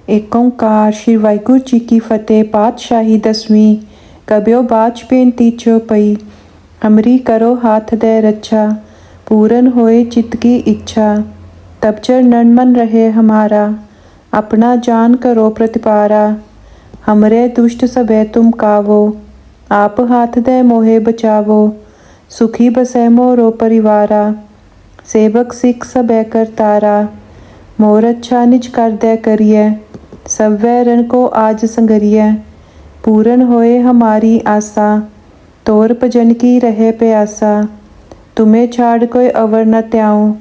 एक ओंकार श्री वाहिगुरू जी की फतेह। पातशाही 10वीं। कबियो बाच बेनती चौपई। हमरी करो हाथ दे रक्षा, पूरन होए चित्त की इच्छा। तब चरणन मन रहे हमारा, अपना जान करो प्रतिपारा। हमरे दुष्ट सबे तुम कावो, आप हाथ दे मोहे बचावो। सुखी बसै मोरो परिवारा, सेवक सिख सबे करतारा। मोर अच्छा निज कर दे करिए, सब वैरन को आज संगरिए। पूरन होए हमारी आशा, तोर भजन की रहे प्यासा। तुम्हें छाड़ कोई अवर न त्याऊं,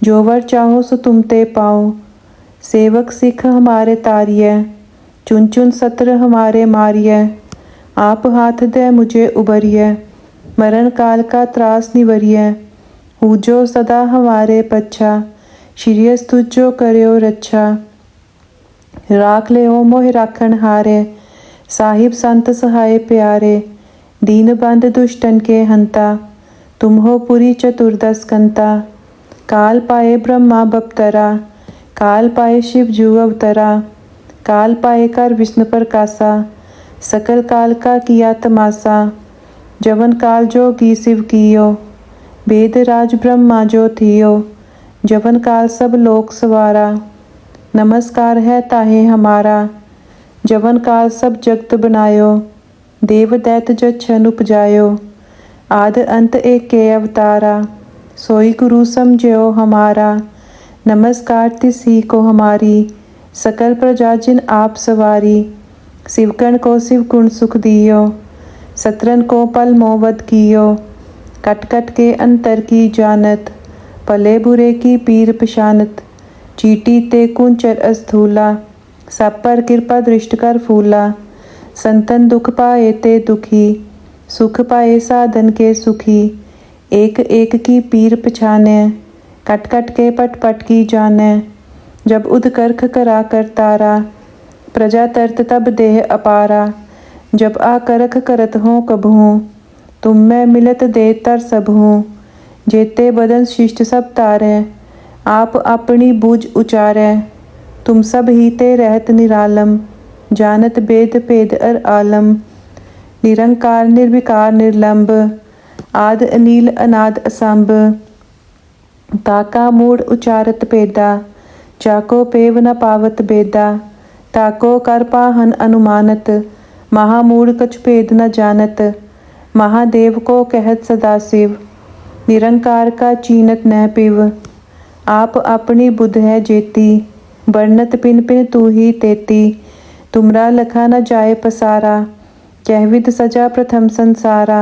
जो वर चाहो सो तुम ते पाऊं। सेवक सिख हमारे तारिए, चुन चुन सत्र हमारे मारिए। आप हाथ दे मुझे उबरिए, मरण काल का त्रास निवरिए। हूँ जो सदा हमारे पच्छा, श्रीयस तुझ जो करयो रक्षा। राख ले हो मोहि राखण हारे, साहिब संत सहाय प्यारे। दीन बंद दुष्टन के हंता, तुम हो पुरी चतुर्दश कंता। काल पाए ब्रह्मा बपतरा, काल पाए शिव जू अवतरा। काल पाए कर विष्णु प्रकाशा, सकल काल का किया तमाशा। जवन काल जोगी शिव कियो, वेद राज ब्रह्मा जो थियो। जवन काल सब लोक सवारा, नमस्कार है ताहे हमारा। जवन काल सब जगत बनायो, देव दैत जछन उपजायो। आद अंत एक के अवतारा, सोई गुरु समझो हमारा। नमस्कार तिसी को हमारी, सकल प्रजा जिन आप सवारी। शिवकण को शिव गुण सुख दियो, सत्रन को पल मोवत कियो। कट कट के अंतर की जानत, भले बुरे की पीर पशानत। चीटी ते कुंचर अस्थूला, सब पर कृपा दृष्ट कर फूला। संतन दुख पाए ते दुखी, सुख पाए साधन के सुखी। एक एक की पीर पछाने, कट कट के पट पट की जाने। जब उदकर्ख करा कर तारा, प्रजा तरत तब देह अपारा। जब आकरख करत हो कबहूँ, तुम में मिलत दे तर सब हूँ। जेते बदन शिष्ट सब तारे, आप अपनी बूझ उचारे। तुम सब ही ते रहत निरालम, जानत वेद भेद अर आलम। निरंकार निर्विकार निर्लंब, आद अनील अनाद असंभ। ताका मूढ़ उचारत पेदा, जाको पेव न पावत बेदा। ताको कर पाहन अनुमानत, महामूढ़ कछ भेद न जानत। महादेव को कहत सदाशिव, निरंकार का चीनत न पिव। आप अपनी बुध है जेती, वर्णत पिन पिन तू ही तेती। तुमरा लखा न जाए पसारा, कहविद सजा प्रथम संसारा।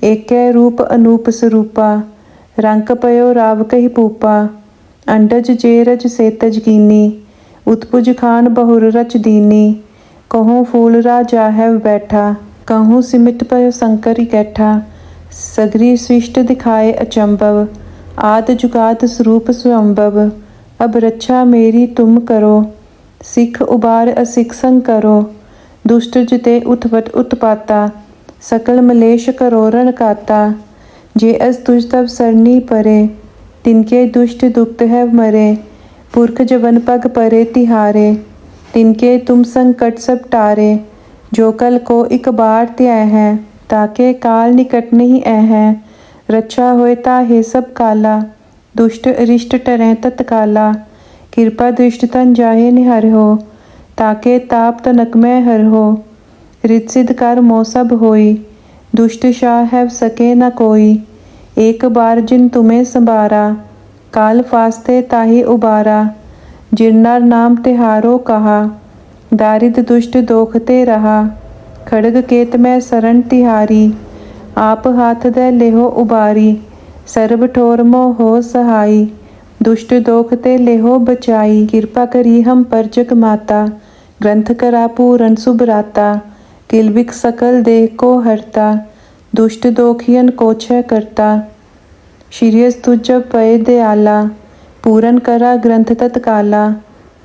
एक रूप अनूप स्वरूपा, रंक पयो राव कही पूपा। अंडज जेरज सेतज कीनी, उत्पुज खान बहुर रच दीनी। कहूँ फूल राजा है बैठा, कहूँ सिमिट पयो शंकर इकैठा। सगरी सृष्ट दिखाए अचंभव, आद जुगाद स्वरूप स्वयंभव। अब रक्षा मेरी तुम करो, सिख उबार असिख संग करो। दुष्ट जिते उठवट उत्पाता, सकल मलेश करो रण काता। जे अस तुझ तब सरनी परे, तिनके दुष्ट दुक्त है मरे। पुरख जवन पग परे तिहारे, तिनके तुम संकट सब टारे। जो कल को इक बार त्याय है, ताके काल निकट नहीं है। रक्षा होए ताहे सब काला, दुष्ट अरिष्ट टरें तत्काला। कृपा दृष्ट तन जाहे निहर हो, ताके ताप तनक में हर हो। रित सिद्ध कर मो सब होई, दुष्ट शाह है सके न कोई। एक बार जिन तुम्हें संबारा, काल फास्ते ताहि उबारा। जिरनर नाम तिहारो कहा, दारिद दुष्ट दोखते रहा। खड़ग केत में शरण तिहारी, आप हाथ दे लेहो उबारी। सर्ब ठोर मोह हो सहाई, दुष्ट दोखते लेहो बचाई। कृपा करी हम पर जग माता, ग्रंथ करा पूरन सुभराता। किलबिक सकल देह को हरता, दुष्ट दोखियन को छय करता। श्रीयस तुझ जब पए दयाला, पूरन करा ग्रंथ तत्काला।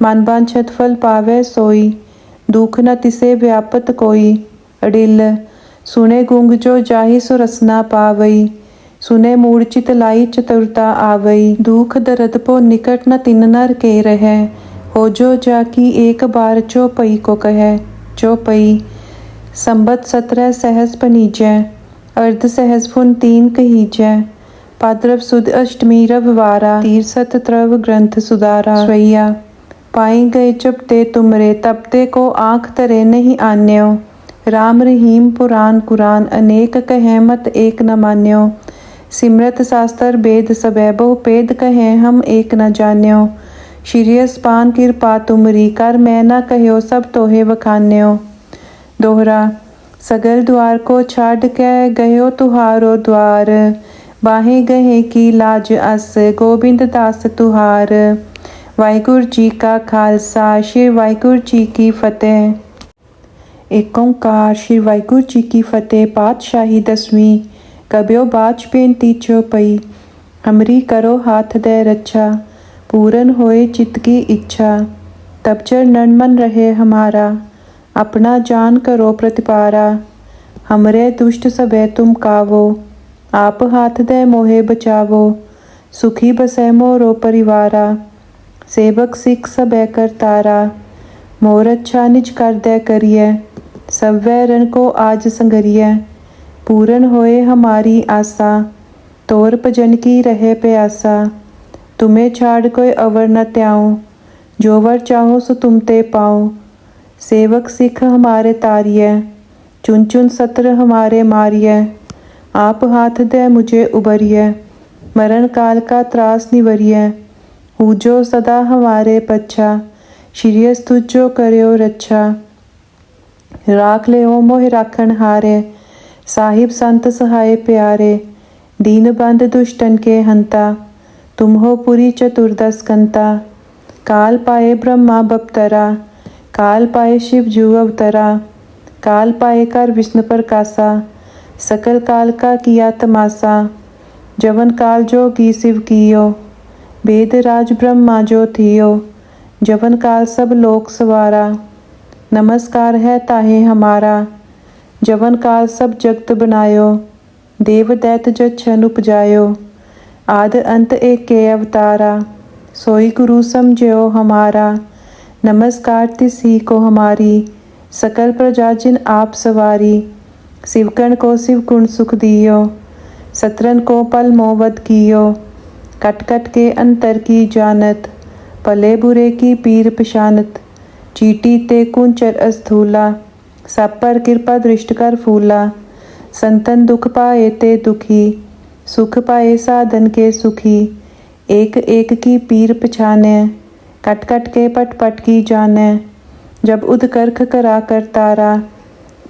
मन वांछत फल पावे सोई, दुख न तिसे व्यापत कोई। अडिल सुने गुंग जो जाहि सो रसना पावई, सुने मूढ़ चित लाई चतुरता आवई। दुख दर्द पो निकट न तिन नर के रहे, हो जो जाकी एक बार चौपई को कहे। चौपई संबत 17 सहस पनीजै, अर्ध सहस फुन 3 कहीजै। भाद्रव सुद अष्टमी रविवारा, तीरसत त्रव ग्रंथ सुधारा। स्वैया पाए गए जब ते तुमरे, तब ते को आँख तरे नहीं आन्यो। राम रहीम पुराण कुरान, अनेक कहे मत एक न मान्यो। सिमरत शास्त्र वेद सबे, बहु पेद कहे हम एक न जान्यो। श्री अस्पान कृपा तुमरी, कर मैं न कह्यो सब तोहे वखान्यो। दोहरा सगल द्वार को छाड़ के गयो तुहारो द्वार, बाहे गहे की लाज अस, गोबिंद दास तुहार। वाहिगुरु जी का खालसा, श्री वाहिगुरु जी की फतेह। एक ओंकार। श्री वाहिगुरु जी की फतेह। पातशाही 10वीं। कब्यो बाच बेनती चौपई, हमरी करो हाथ दे रक्षा, पूरन होए चित्त की इच्छा। तब चरणन मन रहे हमारा, अपना जान करो प्रतिपारा। हमरे दुष्ट सबे तुम कावो, आप हाथ दे मोहे बचावो। सुखी बसै मोरो परिवारा, सेवक सिख सबे करतारा। मोर अच्छा निज कर दे करिए, सब वैरन को आज संगरिए। पूरन होए हमारी आशा, तोर भजन की रहे प्यासा। तुम्हें छाड़ कोई अवर न त्याऊं, जो वर चाहो सो तुम ते पाऊं। सेवक सिख हमारे तारिए, चुन चुन सत्र हमारे मारिए। आप हाथ दे मुझे उबरिए, मरण काल का त्रास निवरिए। हूजो सदा हमारे पच्छा, श्री तुझो करियो रक्षा। राख ले हो मोहि राखण हारे, साहिब संत सहाय प्यारे। दीन बंद दुष्टन के हंता, तुम हो पुरी चतुर्दश कंता। काल पाए ब्रह्मा बपतरा, काल पाए शिव जू अवतरा। काल पाए कर विष्णु प्रकाशा, सकल काल का किया तमाशा। जवन काल जोगी शिव कियो, वेद राज ब्रह्मा जो थियो। जवन काल सब लोक सवारा, नमस्कार है ताहे हमारा। जवन काल सब जगत बनायो, देव दैत जछन उपजायो। आद अंत एक के अवतारा, सोई गुरु समझो हमारा। नमस्कार तिसी को हमारी, सकल प्रजा जिन आप सवारी। शिवकण को शिव गुण सुख दियो, सत्रन को पल मोवत कियो। कट कट के अंतर की जानत, भले बुरे की पीर पशानत। चीटी ते कुंचर अस्थूला, सब पर कृपा दृष्ट कर फूला। संतन दुख पाए ते दुखी, सुख पाए साधन के सुखी। एक एक की पीर पछाने, कट कट के पट पट की जाने। जब उदकर्ख करा कर तारा,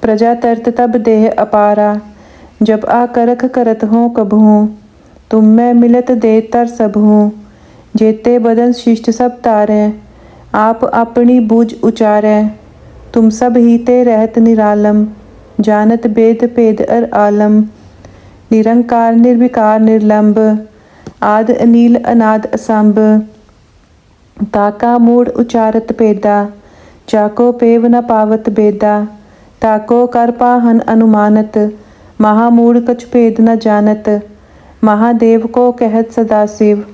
प्रजा तरत तब देह अपारा। जब आकरख करत हो कबहूँ, तुम में मिलत दे तर सबहूँ। जेते बदन शिष्ट सब तारे, आप अपनी बूझ उचारे। तुम सब ही ते रहत निरालम, जानत वेद भेद अर आलम। निरंकार निर्विकार निर्लंब, आद अनील अनाद असंभ। ताका मूढ़ उचारत पेदा, जाको पेव न पावत बेदा। ताको कर पाहन अनुमानत, महामूढ़ कछ भेद न जानत। महादेव को कहत सदाशिव,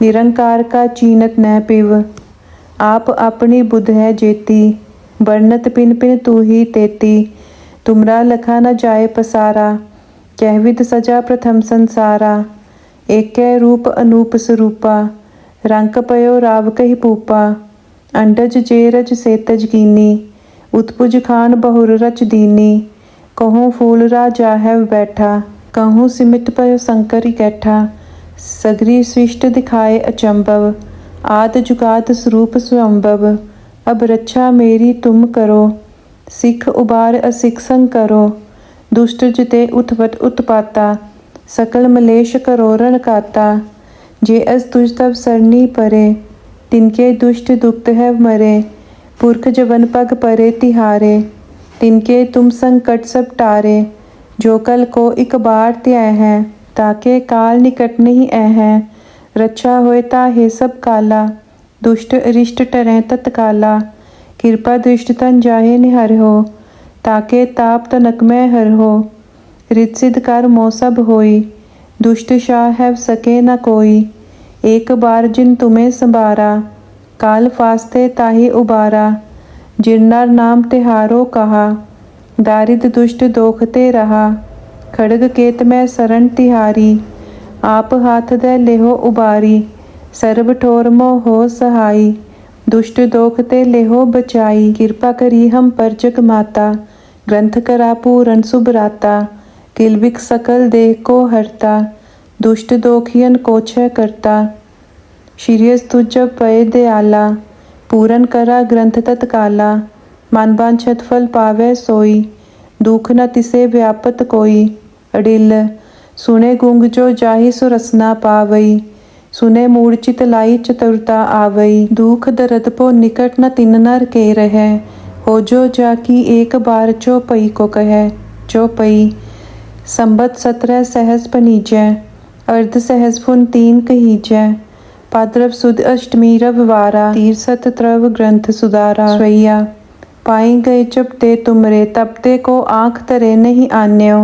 निरंकार का चीनत न पिव। आप अपनी बुध है जेती, वर्णत पिन पिन तू ही तेती। तुमरा लखा न जाए पसारा, कहविद सजा प्रथम संसारा। एक रूप अनूप स्वरूपा, रंक पयो राव कही पूपा। अंडज जेरज सेतज कीनी, उत्पुज खान बहुर रच दीनी। कहूँ फूल राजा है बैठा, कहूँ सिमिट पयो शंकर इकैठा। सगरी सृष्ट दिखाए अचंभव, आद जुगाद स्वरूप स्वयंभव। अब रक्षा मेरी तुम करो, सिख उबार असिख संग करो। दुष्ट जिते उठवट उत्पाता, सकल मलेश करो रण काता। जे अस तुझ तब सरनी परे, तिनके दुष्ट दुक्त है मरे। पुरख जवन पग परे तिहारे, तिनके तुम संकट सब टारे। जो कल को इक बार त्याय है, ताके काल निकट नहीं है। रक्षा होए ताहे सब काला, दुष्ट अरिष्ट टरें तत्काला। कृपा दृष्ट तन जाहे निहर हो, ताके ताप तनक में हर हो। रित सिद्ध कर मोह सब होई, दुष्ट शाह है सके न कोई। एक बार जिन तुम्हें संभारा, काल फास्ते ताहि उबारा, जिरनर नाम तिहारो कहा। दारिद दुष्ट दोखते रहा, खड़ग केत में शरण तिहारी। आप हाथ दे लेहो उबारी, सर्ब ठोर मोह हो सहाई। दुष्ट दोखते लेहो बचाई, कृपा करी हम पर जग माता। ग्रंथ करा पूरन सुभराता, किलबिक सकल देह को हरता। दुष्ट दोखियन को छय करता, शीर्यस तुझ जब पय दयाला। पूरन करा ग्रंथ तत्काला, मन वांछत फल पावै सोई। दुख न तिसे व्यापत कोई, अडिल सुने गुंग जो जाहि सुरसना पावई। सुने मूर्छित लाई चतुरता आवई। दुख दर्द पो निकट न तिन नर के रहे, हो जो जाकी एक बार चौपई को कहे। चौपई संबत 17 सहस पनीजै, अर्ध सहस फुन 3 कहीजै। भाद्रव सुद अष्टमी रविवारा, तीरसत त्रव ग्रंथ सुधारा। स्वैया पाई गए जब ते तुमरे, तब ते को आँख तरे नहीं आन्यो।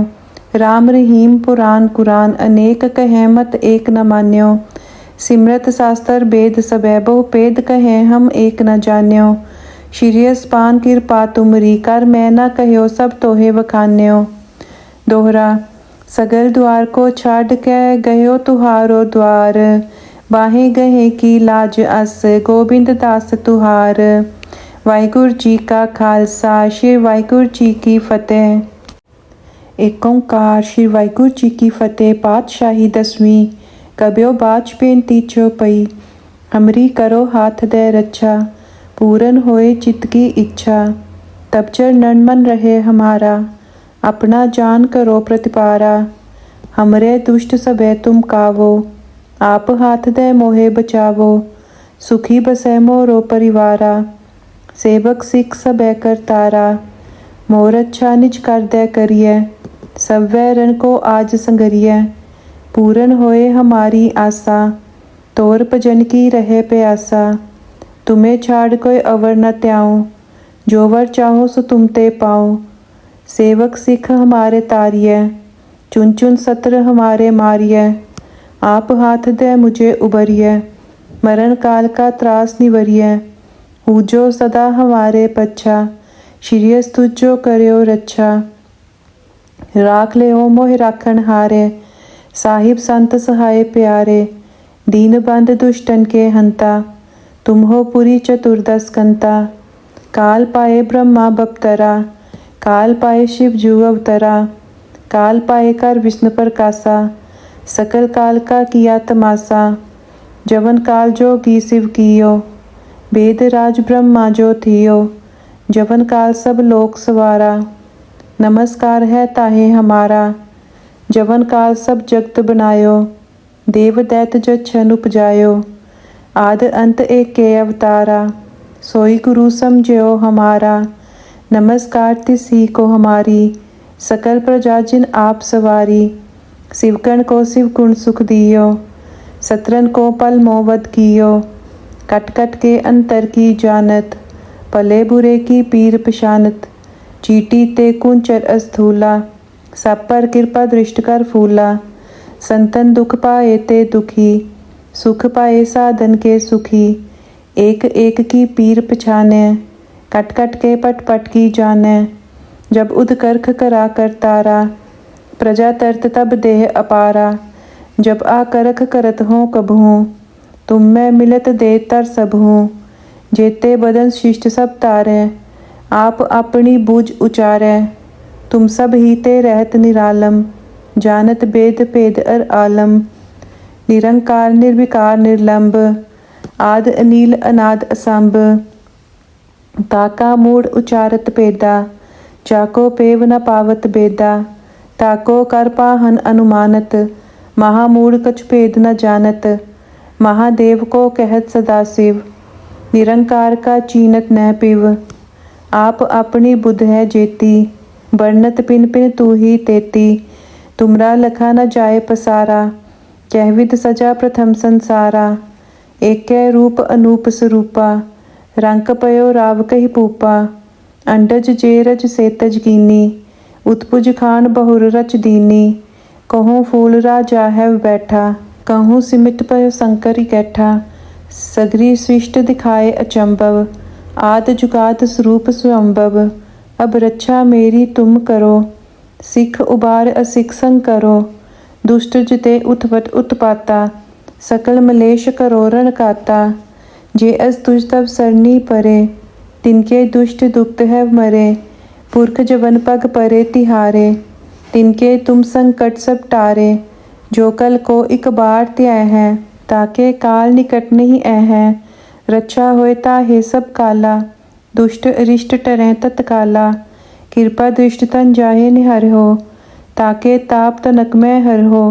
राम रहीम पुराण कुरान, अनेक कहे मत एक न मान्यो। सिमरत शास्त्र वेद सबे, बहु पेद कहे हम एक न जान्यो। शीर्यस पान कृपा तुमरी, कर मैं न कह्यो सब तोहे वखान्यो। दोहरा सगल द्वार को छाड़ के गयो तुहारो द्वार। बाहे गहे की लाज अस, गोबिंद दास तुहार। वाहिगुरु जी का खालसा, श्री वाहिगुरु जी की फतेह। एक ओंकार। श्री वाहिगुरु जी की फतेह। पातशाही 10वीं। कब्यो बाच बेनती चौपई, हमरी करो हाथ दे रक्षा। पूरन होए चित्त की इच्छा, तब चरणन मन रहे हमारा। अपना जान करो प्रतिपारा, हमरे दुष्ट सबे तुम कावो। आप हाथ दे मोहे बचावो, सुखी बसै मोरो परिवारा। सेवक सिख सबे करतारा, मोर अच्छा निज कर दे करिए। सब वैरन को आज संगरिए, पूरन होए हमारी आशा। तोर भजन की रहे प्यासा, तुम्हें छाड़ कोई अवर न त्याऊं। जो वर चाहो सो तुम ते पाऊं। सेवक सिख हमारे तारिए, चुन चुन सत्र हमारे मारिए। आप हाथ दे मुझे उबरिए, मरण काल का त्रास निवरिए। जो सदा हमारे पच्छा, शीर्यस तुझ जो करयो रक्षा। राख ले हो मोहि राखण हारे, साहिब संत सहाय प्यारे। दीन बंद दुष्टन के हंता, तुम हो पुरी चतुर्दश कंता। काल पाए ब्रह्मा बपतरा, काल पाए शिव जू अवतरा। काल पाए कर विष्णु प्रकाशा, सकल काल का किया तमाशा। जवन काल जोगी शिव कियो, वेद राज ब्रह्मा जो थियो। जवन काल सब लोक सवारा, नमस्कार है ताहे हमारा। जवन काल सब जगत बनायो, देव दैत जछन उपजायो। आद अंत एक के अवतारा, सोई गुरु समझो हमारा। नमस्कार तिसी को हमारी, सकल प्रजा जिन आप सवारी। शिवकण को शिव गुण सुख दियो, सत्रन को पल मोवध कियो। कट कट के अंतर की जानत, भले बुरे की पीर पशानत। चीटी ते कुंचर अस्थूला, सब पर कृपा दृष्ट कर फूला। संतन दुख पाए ते दुखी, सुख पाए साधन के सुखी। एक एक की पीर पछाने, कट कट के पट पट की जाने। जब उदकर्ख करा कर तारा, प्रजा तरत तब देह अपारा। जब आकरख करत हो कबहूँ, तुम में मिलत दे तर सब हूँ। जेते बदन शिष्ट सब तारे, आप अपनी बूझ उचारे। तुम सब ही ते रहत निरालम, जानत वेद भेद अर आलम। निरंकार निर्विकार निर्लंब, आद अनील अनाद असंभ। ताका मूढ़ उचारत पेदा, जाको पेव न पावत बेदा। ताको कर पाहन अनुमानत, महामूढ़ कछु भेद न जानत। महादेव को कहत सदाशिव, निरंकार का चीनत न पिव। आप अपनी बुध है जेती, वर्णत पिन पिन तू ही तेती। तुमरा लखा न जाए पसारा, कहविद सजा प्रथम संसारा। एक रूप अनूप स्वरूपा, रंक पयो राव कही पूपा। अंडज जेरज सेतज कीनी, उत्पुज खान बहुर रच दीनी। कहूँ फूल राजा है बैठा, कहूँ सिमिट पयो शंकर इकैठा। सगरी सृष्ट दिखाए अचंभव, आद जुगाद स्वरूप स्वयंभव। अब रक्षा मेरी तुम करो, सिख उबार असिख संग करो। दुष्ट जिते उतपट उत्पाता, सकल मलेश करो रण काता। जे अस तुझ तब सरनी परे, तिनके दुष्ट दुखत है मरे। पुरख जवन पग परे तिहारे, तिनके तुम संकट सब टारे। जो कल को इक बार त्याय है, ताके काल निकट नहीं ऐ है। रक्षा होए ताहे सब काला, दुष्ट अरिष्ट टरें तत्काला। कृपा दृष्ट तन जाहे निहर हो, ताके ताप तनक में हर हो।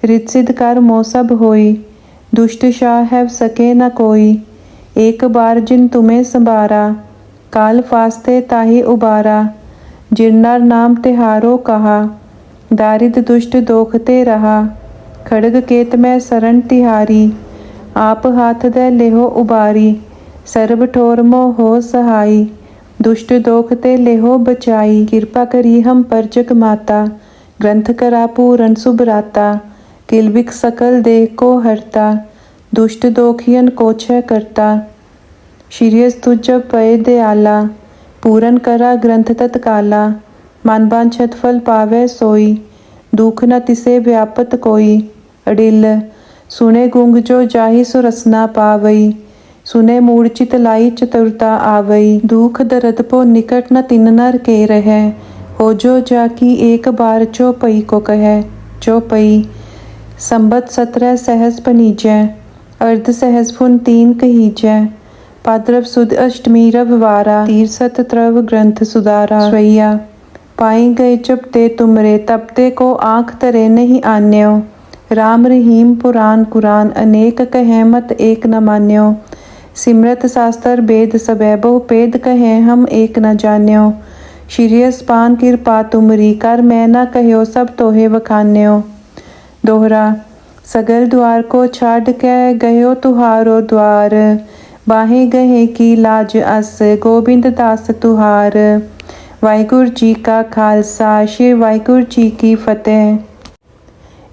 रित सिद्ध कर मोह सब होई, दुष्ट शाह है सके न कोई। एक बार जिन तुम्हें संभारा, काल फास्ते ताहि उबारा। जिरनार नाम तिहारो कहा, दारिद दुष्ट दोखते रहा। खड़ग केत में शरण तिहारी, आप हाथ दे लेहो उबारी। सर्ब ठोर मोह हो सहाई, दुष्ट दोखते लेहो बचाई। कृपा करी हम पर जग माता, ग्रंथ करा पूरन सुभराता। किलबिक सकल देह को हरता, दुष्ट दोखियन को छय करता। श्रीयस तुझ जब पय दयाला, पूरन करा ग्रंथ तत्काला। मन बांछत फल पावे सोई, दुख न तिसे व्यापत कोई। अडिल सुने गुंग जो जाहि सुरसना पावई, सुने मूर्छित लाई चतुरता आवई। दुख दर्द पो निकट न तिन नर के रहे, हो जो जाकी एक बार चौपई को कहे। चौपई संबत 17 सहस पनीजै, अर्ध सहस फुन 3 कहीजै। भाद्रव सुद अष्टमी रविवारा, तीर सत त्रव ग्रंथ सुधारा। स्वैया पाई गए जब ते तुमरे, तब ते को आँख तरे नहीं आन्यो। राम रहीम पुराण कुरान, अनेक कहे मत एक न मान्यो। सिमरत शास्त्र वेद सबे, बहु पेद कहे हम एक न जान्यो। श्रीयस पान कृपा तुमरी, कर मैं न कह्यो सब तोहे वखान्यो। दोहरा सगल द्वार को छाड़ के गयो तुहारो द्वार। बाहें गहे की लाज अस, गोबिंद दास तुहार। वाहिगुरु जी का खालसा, श्री वाहिगुरु जी की फतेह।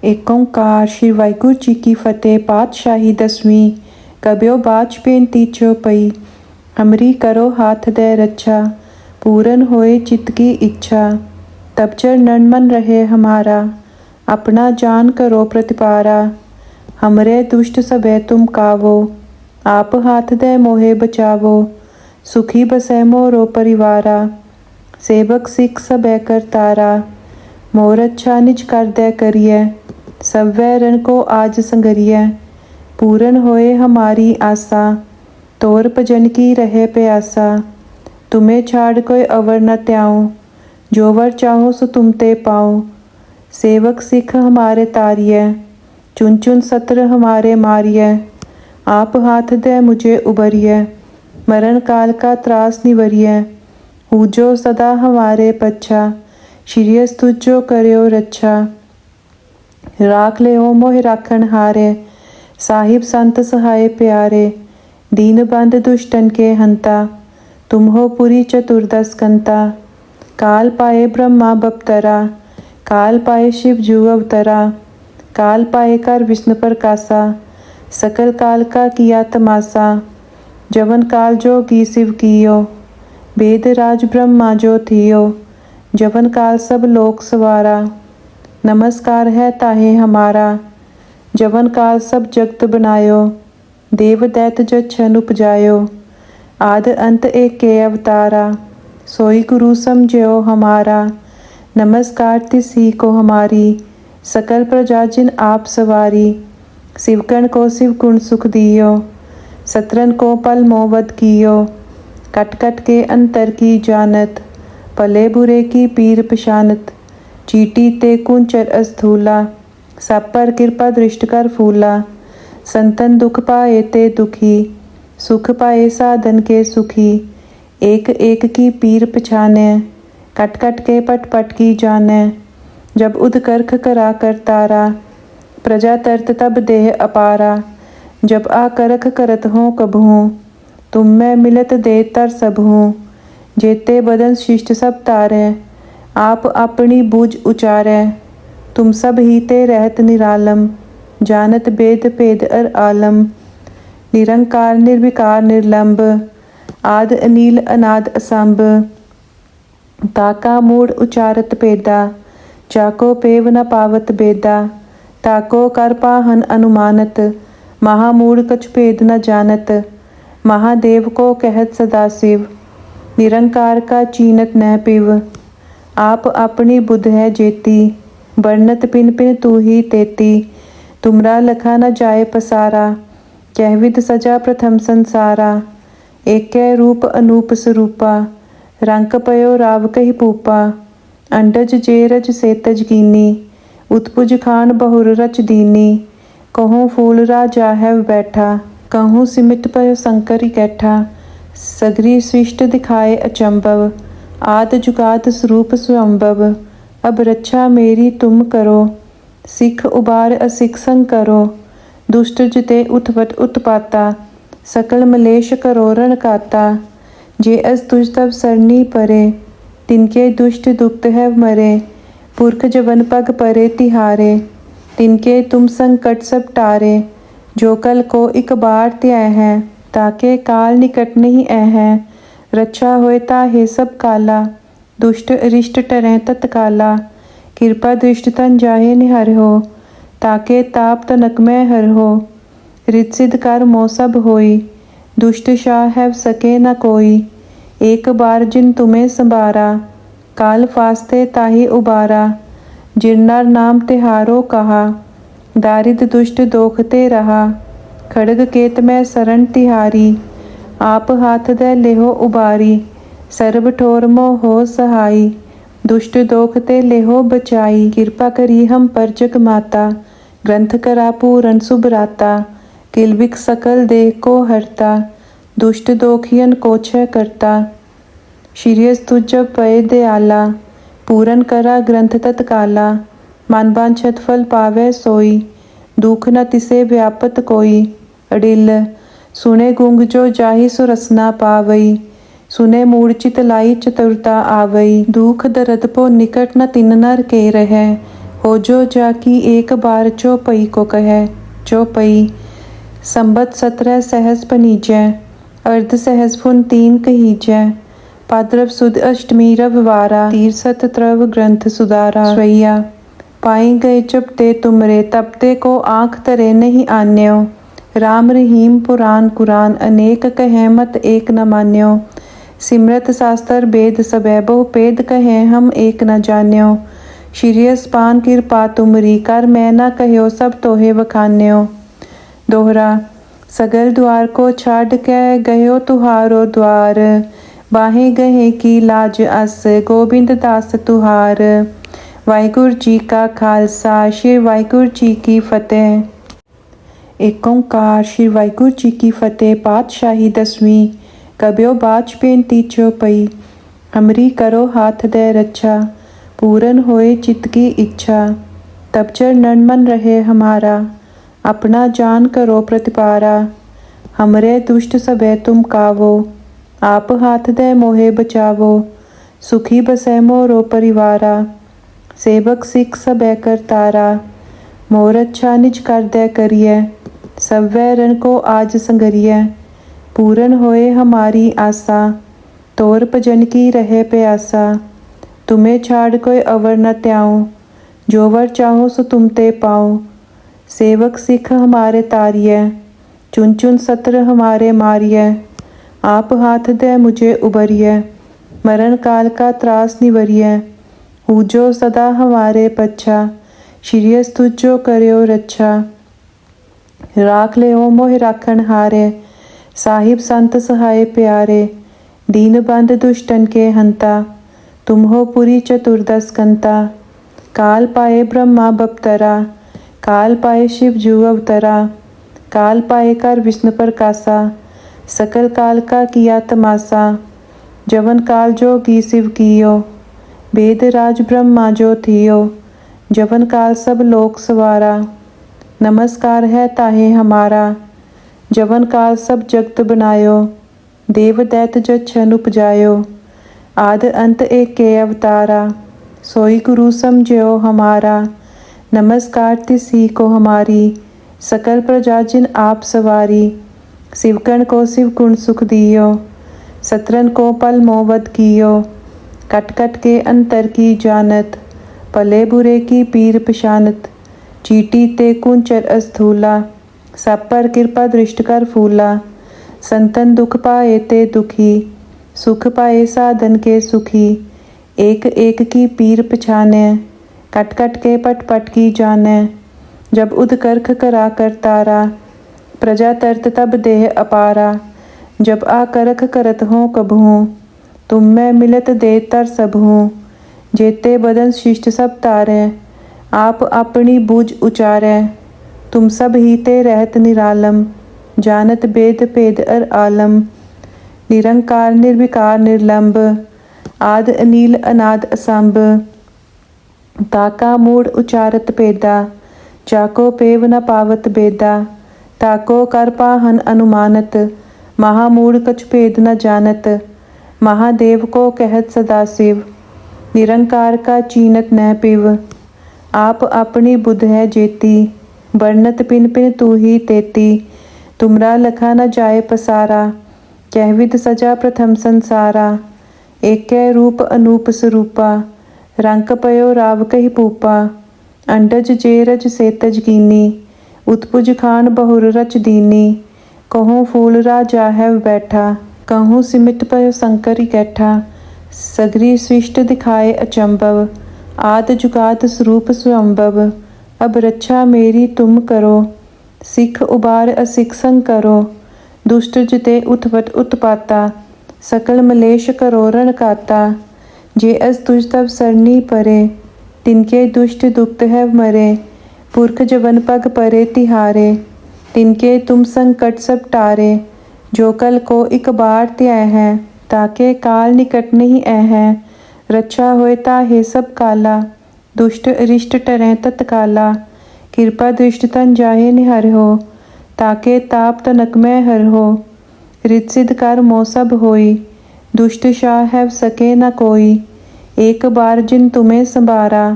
एक ओंकार श्री वाहिगुरु जी की फतेह। पातशाही 10वीं। कब्यो बाच बेनती चौपई, हमरी करो हाथ दे रक्षा। पूरन होए चित्त की इच्छा, तब चरणन मन रहे हमारा। अपना जान करो प्रतिपारा, हमरे दुष्ट सबे तुम कावो। आप हाथ दे मोहे बचावो, सुखी बसै मोरो परिवारा। सेवक सिख सबे करतारा, मोर अच्छा निज कर दे करिए। सब वैरन को आज संगरिए, पूरन होए हमारी आशा। तोर भजन की रहे प्यासा, तुम्हें छाड़ कोई अवर न त्याऊं। जो वर चाहो सो तुम ते पाऊं। सेवक सिख हमारे तारिए, चुन चुन सत्र हमारे मारिए। आप हाथ दे मुझे उबरिए, मरण काल का त्रास निवरिए। हूँ जो सदा हमारे पच्छा, श्रीयस तुझ जो करयो रक्षा। राख ले हो मोहि राखण हारे, साहिब संत सहाय प्यारे। दीन बंद दुष्टन के हंता, तुम हो पुरी चतुर्दश कंता। काल पाए ब्रह्मा बपतरा, काल पाए शिव जू अवतरा। काल पाए कर विष्णु प्रकाशा, सकल काल का किया तमाशा। जवन काल जोगी शिव कियो, वेद राज ब्रह्मा जो थियो। जवन काल सब लोक सवारा, नमस्कार है ताहे हमारा। जवन काल सब जगत बनायो, देव दैत जछन उपजायो। आद अंत एक के अवतारा, सोई गुरु समझो हमारा। नमस्कार तिसी को हमारी, सकल प्रजा जिन आप सवारी। शिवगण को शिव गुण सुख दियो, सत्रन को पल मोवत कियो। कट कट के अंतर की जानत, भले बुरे की पीर पशानत। चीटी ते कुंचर अस्थूला, सब पर कृपा दृष्ट कर फूला। संतन दुख पाए ते दुखी, सुख पाए साधन के सुखी। एक एक की पीर पछाने, कट कट के पट पट की जाने। जब उदकर्ख करा कर तारा, प्रजा तरत तब देह अपारा। जब आकरख करत हो कबहूँ, तुम में मिलत दे तर सब हूँ। जेते बदन शिष्ट सब तारे, आप अपनी बूझ उचारे। तुम सब ही ते रहत निरालम, जानत वेद भेद अर आलम। निरंकार निर्विकार निर्लंब आद अनील अनाद असंभ ताका मूढ़ उचारत पेदा जाको पेव न पावत बेदा ताको कर पाहन अनुमानत महामूढ़ कछ भेद न जानत महादेव को कहत सदाशिव निरंकार का चीनत न पिव आप अपनी बुध है जेती वर्णत पिन पिन तू ही तेती तुमरा लखा न जाए पसारा कहविद सजा प्रथम संसारा एक रूप अनूप स्वरूपा रंक पयो राव कही पूपा अंडज जेरज सेतज कीनी उत्पुज खान बहुर रच दीनी कहूँ फूल राजा है बैठा कहूँ सिमिट पयो शंकर कैठा सगरी सृष्ट दिखाए अचंभव आद जुगाद स्वरूप स्वयंभव अब रक्षा मेरी तुम करो सिख उबार असिख संग करो दुष्ट जिते उठवट उत्पाता सकल मलेश करो रण काता जे अस तुझ तब सरनी परे तिनके दुष्ट दुक्त है मरे पुरख जवन पग परे तिहारे तिनके तुम संकट सब टारे जो कल को एक बार त्याय है ताके काल निकट नहीं है रक्षा होए ताहे सब काला दुष्ट अरिष्ट टरें तत्काला कृपा दृष्ट तन जाहे निहर हो ताके ताप तनक में हर हो रित सिद्ध कर मो सब होई दुष्ट शाह है सके न कोई एक बार जिन तुम्हें संबारा काल फास्ते ताही उबारा जिरनर नाम तिहारो कहा दारिद दुष्ट दोखते रहा खड़ग केत में शरण तिहारी आप हाथ दे लेहो उबारी सर्ब ठोर मो हो सहाई दुष्ट दोखते लेहो बचाई कृपा करी हम पर जग माता ग्रंथ करा पूरन सुभराता किलविक सकल देह को हरता दुष्ट दोखियन को छह करता शिरियस तुझ जब पय दयाला पूरन करा ग्रंथ तत्काला मन बांछत फल पावे सोई दुख न तिसे व्यापत कोई अडिल सुने गुंग जो जाहि सुरसना पावई सुने मूढ़ चित लाई चतुरता आवई दुख दर्द पो निकट न तिन नर के रहे हो जो जाकी एक बार चौपई को कहे चौपई संबत 17 सहस पनीजै अर्ध सहस फुन 3 कहीजै पाद्रव सुद अष्टमी रविवारा तीरसत त्रव ग्रंथ सुधारा स्वैया पाए गए जब ते तुमरे तब ते को आँख तरे नहीं आन्यो राम रहीम पुराण कुरान अनेक कहे मत एक न मान्यो सिमरत शास्त्र वेद सबे बहु पेद कहे हम एक न जान्यो शिरियस पान कृपा तुमरी कर मैं न कहो सब तोहे वखान्यो दोहरा सगल द्वार को छाड़ के गयो तुहारो द्वार बाहें गहे की लाज अस गोबिंद दास तुहार वाहिगुरु जी का खालसा श्री वाहिगुरु जी की फतेह। एक ओंकार श्री वाहिगुरु जी की फतेह। पातशाही 10वीं कब्यो बाच बेनती चौपई हमरी करो हाथ दे रक्षा पूरन होए चित्त की इच्छा तब चरणन मन रहे हमारा अपना जान करो प्रतिपारा हमरे दुष्ट सबे तुम कावो आप हाथ दे मोहे बचावो सुखी बसे मोरो परिवारा सेवक सिख सबे करतारा मोर अच्छा निज कर दे करिए सब वैरन को आज संगरिए पूरन होए हमारी आशा तोर भजन की रहे प्यासा तुम्हें छाड़ कोई अवर न त्याऊं जो वर चाहो सो तुम ते पाऊं सेवक सिख हमारे तारिय चुन चुन सत्र हमारे मारिय आप हाथ दे मुझे उबरिय मरण काल का त्रास निवरिय हूँ जो सदा हमारे पच्छा शिरियस तुझ जो करो रक्षा राख ले हो मोह राखण हारे साहिब संत सहाय प्यारे दीन बंद दुष्टन के हंता तुम हो पुरी चतुर्दश कंता काल पाए ब्रह्मा बपतरा काल पाए शिव जू अवतरा काल पाए कर विष्णु प्रकाशा सकल काल का किया तमाशा जवन काल जोगी शिव कियो वेद राज ब्रह्मा जो थियो जवन काल सब लोक सवारा नमस्कार है ताहे हमारा जवन काल सब जगत बनायो देव दैत जच्छन उपजायो आद अंत एक के अवतारा सोई गुरु समझो हमारा नमस्कार तिसी को हमारी सकल प्रजा जिन आप सवारी सिवकण को शिव गुण सुख दियो, सतरन को पल मोवत कियो। कट कट के अंतर की जानत, भले बुरे की पीर पशानत। चीटी ते कुंचर अस्थूला, सब पर कृपा दृष्ट कर फूला। संतन दुख पाए ते दुखी, सुख पाए साधन के सुखी। एक एक की पीर पछाने, कट कट के पट पट की जाने। जब उदकर्ख करा कर तारा, प्रजा तरत तब देह अपारा। जब आकरख करत हो कबहूँ, तुम में मिलत दे तर सब हूँ। जेते बदन शिष्ट सब तारे, आप अपनी बूझ उचारे। तुम सब ही ते रहत निरालम, जानत भेद भेद अर आलम। निरंकार निर्विकार निर्लंब, आद अनील अनाद असंभ। ताका मूढ़ उचारत पेदा, जाको पेव न पावत बेदा। ताको कर पाहन अनुमानत, महामूढ़ कछ भेद न जानत। महादेव को कहत सदाशिव, निरंकार का चीनत न पिव। आप अपनी बुध है जेती, बरनत पिन पिन तू ही तेती। तुमरा लखा न जाए पसारा, कहविद सजा प्रथम संसारा। एक रूप अनूप स्वरूपा, रंक पयो राव कही पूपा। अंडज जेरज सेतज कीनी, उत्पुज खान बहुर रच दीनी। कहूँ फूल राजा है बैठा, कहूँ सिमिट पयो शंकर इकैठा। सगरी सृष्ट दिखाए अचंभव, आद जुगाद स्वरूप स्वयंभव। अब रक्षा मेरी तुम करो, सिख उबार असिख संग करो। दुष्ट जिते उठवट उत्पाता, सकल मलेश करो रण काता। जे अस तुझ तब सरनी परे, तिनके दुष्ट दुप्त है मरे। पुरख जवन पग परे तिहारे, तिनके तुम संकट सब टारे। जो कल को इक बार त्याय है, ताके काल निकट नहीं है। रक्षा होए ताहे सब काला, दुष्ट अरिष्ट टरें तत्काला। कृपा दृष्ट तन जाहे निहर हो, ताके ताप तनक में हर हो। रित सिद्ध कर मो सब होई, दुष्ट शाह है सके न कोई। एक बार जिन तुम्हें संबारा,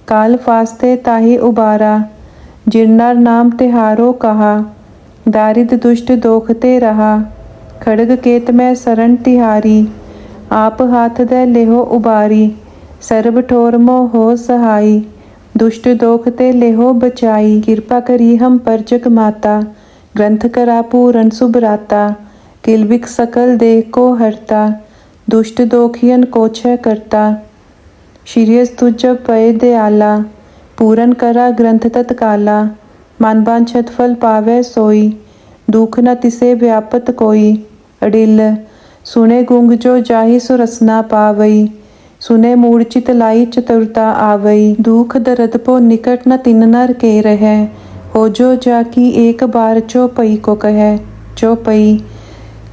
काल फास्ते ताहि उबारा। जिरनर नाम तिहारो कहा, दारिद दुष्ट दोखते रहा। खड़ग केत में शरण तिहारी, आप हाथ दे लेहो उबारी। सर्ब ठोर मोह हो सहाई, दुष्ट दोखते लेहो बचाई। कृपा करी हम पर जग माता, ग्रंथ करा पूरन सुभराता। किलबिक सकल देह को हरता, दुष्ट दोखियन को छय करता। शीर्यस तुझ जब पय दयाला, पूरन करा ग्रंथ तत्काला। मन बांछत फल पावे सोई, दुख न तिसे व्यापत कोई। अडिल सुने गुंग जो जाहि सुरसना पावई, सुने मूर्छित लाई चतुरता आवई। दुख दर्द पो निकट न तिन नर के रहे, हो जो जाकी एक बार चौपई को कहे। चौपई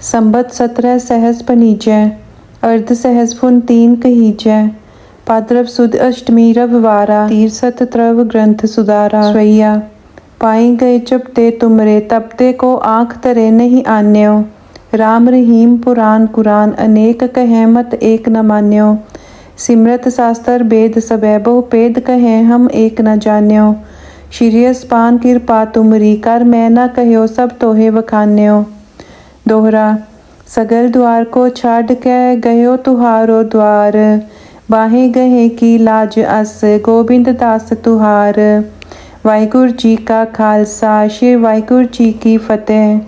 संबत 17 सहस पनीजै, अर्ध सहस फुन 3 कहीजै। भाद्रव सुद अष्टमी रविवारा, तीरसत त्रव ग्रंथ सुधारा। स्वैया पाई गए जब ते तुमरे, तब ते को आँख तरे नहीं आन्यो। राम रहीम पुराण कुरान, अनेक कहे मत एक न मान्यो। सिमरत शास्त्र वेद सबे, बहु पेद कहे हम एक न जान्यो। शीर्यस पान कृपा तुमरी, कर मैं न कह्यो सब तोहे वखान्यो। दोहरा सगल द्वार को छाड़ के गयो तुहारो द्वार। बाहे गहे की लाज अस, गोबिंद दास तुहार। वाहिगुरु जी का खालसा, श्री वाहिगुरु जी की फतेह।